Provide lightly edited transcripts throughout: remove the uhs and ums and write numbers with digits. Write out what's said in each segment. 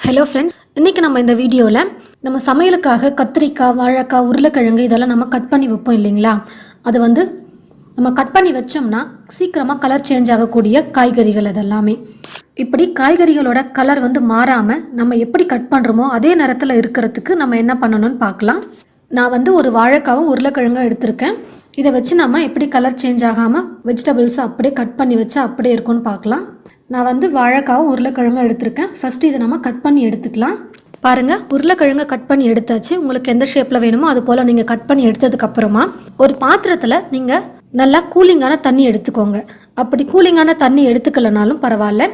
Hello friends, இன்றைக்கி நம்ம இந்த வீடியோவில் நம்ம சமையலுக்காக கத்திரிக்காய், வாழைக்காய், உருளைக்கிழங்கு இதெல்லாம் நம்ம கட் பண்ணி வைப்போம் இல்லைங்களா. அது நம்ம கட் பண்ணி வச்சோம்னா சீக்கிரமாக கலர் சேஞ்ச் ஆகக்கூடிய காய்கறிகள் அதெல்லாமே. இப்படி காய்கறிகளோட கலர் மாறாமல் நம்ம எப்படி கட் பண்ணுறோமோ அதே நேரத்தில் இருக்கிறதுக்கு நம்ம என்ன பண்ணணும்னு பார்க்கலாம். நான் ஒரு வாழைக்காவும் உருளைக்கிழங்கும் எடுத்திருக்கேன். இதை வச்சு நம்ம எப்படி கலர் சேஞ்ச் ஆகாமல் வெஜிடபிள்ஸை அப்படியே கட் பண்ணி வச்சா அப்படியே இருக்கும்னு பார்க்கலாம். நான் வாழைக்காவும் உருளைக்கிழங்கும் எடுத்திருக்கேன். ஃபஸ்ட்டு இதை நம்ம கட் பண்ணி எடுத்துக்கலாம். பாருங்கள், உருளைக்கிழங்கை கட் பண்ணி எடுத்தாச்சு. உங்களுக்கு எந்த ஷேப்பில் வேணுமோ அது போல் நீங்கள் கட் பண்ணி எடுத்ததுக்கப்புறமா ஒரு பாத்திரத்தில் நீங்கள் நல்லா கூலிங்கான தண்ணி எடுத்துக்கோங்க. அப்படி கூலிங்கான தண்ணி எடுத்துக்கலனாலும் பரவாயில்ல,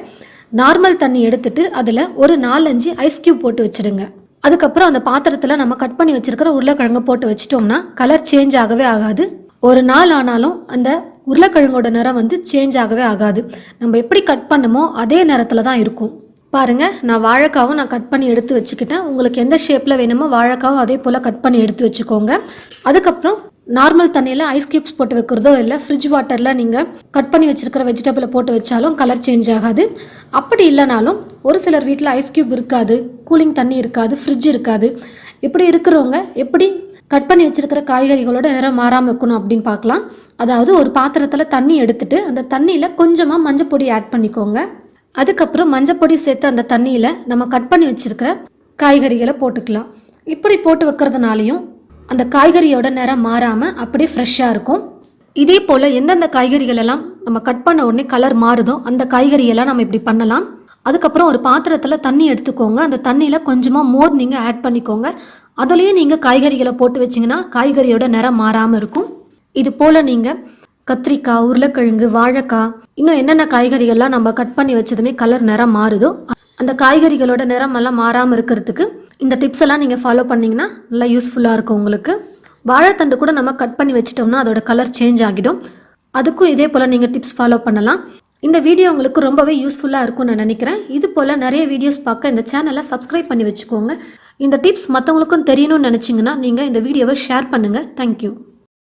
நார்மல் தண்ணி எடுத்துட்டு அதில் ஒரு 4-5 ஐஸ் கியூப் போட்டு வச்சுடுங்க. அதுக்கப்புறம் அந்த பாத்திரத்தில் நம்ம கட் பண்ணி வச்சுருக்கிற உருளைக்கிழங்கை போட்டு வச்சிட்டோம்னா கலர் சேஞ்ச் ஆகவே ஆகாது. ஒரு நாள் ஆனாலும் அந்த உருளைக்கிழங்கோட நிறம் சேஞ்ச் ஆகவே ஆகாது. நம்ம எப்படி கட் பண்ணமோ அதே நேரத்தில் தான் இருக்கும். பாருங்கள், நான் வாழைக்காவும் கட் பண்ணி எடுத்து வச்சுக்கிட்டேன். உங்களுக்கு எந்த ஷேப்பில் வேணுமோ வாழைக்காவும் அதே போல் கட் பண்ணி எடுத்து வச்சுக்கோங்க. அதுக்கப்புறம் நார்மல் தண்ணியில் ஐஸ் கியூப்ஸ் போட்டு வைக்கிறதோ இல்லை ஃப்ரிட்ஜ் வாட்டரில் நீங்கள் கட் பண்ணி வச்சுருக்கிற வெஜிடபிளை போட்டு வச்சாலும் கலர் சேஞ்ச் ஆகாது. அப்படி இல்லைனாலும் ஒரு சிலர் வீட்டில் ஐஸ் கியூப் இருக்காது, கூலிங் தண்ணி இருக்காது, ஃப்ரிட்ஜ் இருக்காது. இப்படி இருக்கிறவங்க எப்படி கட் பண்ணி வச்சுருக்கிற காய்கறிகளோட நிறம் மாறாமல் இருக்கணும் அப்படின்னு பார்க்கலாம். அதாவது ஒரு பாத்திரத்தில் தண்ணி எடுத்துட்டு அந்த தண்ணியில் கொஞ்சமாக மஞ்சப்பொடி ஆட் பண்ணிக்கோங்க. அதுக்கப்புறம் மஞ்சப்பொடி சேர்த்து அந்த தண்ணியில் நம்ம கட் பண்ணி வச்சுருக்கிற காய்கறிகளை போட்டுக்கலாம். இப்படி போட்டு வைக்கிறதுனாலையும் அந்த காய்கறியோட நிறம் மாறாமல் அப்படியே ஃப்ரெஷ்ஷாக இருக்கும். இதே போல் எந்தெந்த காய்கறிகள் எல்லாம் நம்ம கட் பண்ண உடனே கலர் மாறுதோ அந்த காய்கறியெல்லாம் நம்ம இப்படி பண்ணலாம். அதுக்கப்புறம் ஒரு பாத்திரத்தில் தண்ணி எடுத்துக்கோங்க. அந்த தண்ணியில் கொஞ்சமாக மோர் நீங்கள் ஆட் பண்ணிக்கோங்க. அதுலேயே நீங்கள் காய்கறிகளை போட்டு வச்சிங்கன்னா காய்கறியோட நிறம் மாறாமல் இருக்கும். இது போல் நீங்கள் கத்திரிக்காய், உருளைக்கிழங்கு, வாழைக்காய், இன்னும் என்னென்ன காய்கறிகள்லாம் நம்ம கட் பண்ணி வச்சதுமே கலர் நிறம் மாறுதோ அந்த காய்கறிகளோட நிறம் எல்லாம் மாறாமல் இருக்கிறதுக்கு இந்த டிப்ஸ் எல்லாம் நீங்கள் ஃபாலோ பண்ணிங்கன்னா நல்லா யூஸ்ஃபுல்லாக இருக்கும் உங்களுக்கு. வாழைத்தண்டு கூட நம்ம கட் பண்ணி வச்சிட்டோம்னா அதோட கலர் சேஞ்ச் ஆகிடும். அதுக்கும் இதே போல் நீங்கள் டிப்ஸ் ஃபாலோ பண்ணலாம். இந்த வீடியோ உங்களுக்கு ரொம்பவே யூஸ்ஃபுல்லாக இருக்கும்னு நான் நினைக்கிறேன். இது போல் நிறைய வீடியோஸ் பார்க்க இந்த சேனலை சப்ஸ்கிரைப் பண்ணி வச்சுக்கோங்க. இந்த டிப்ஸ் மற்றவங்களுக்கும் தெரியணும்னு நினச்சிங்கன்னா நீங்கள் இந்த வீடியோவை ஷேர் பண்ணுங்கள். தேங்க்யூ.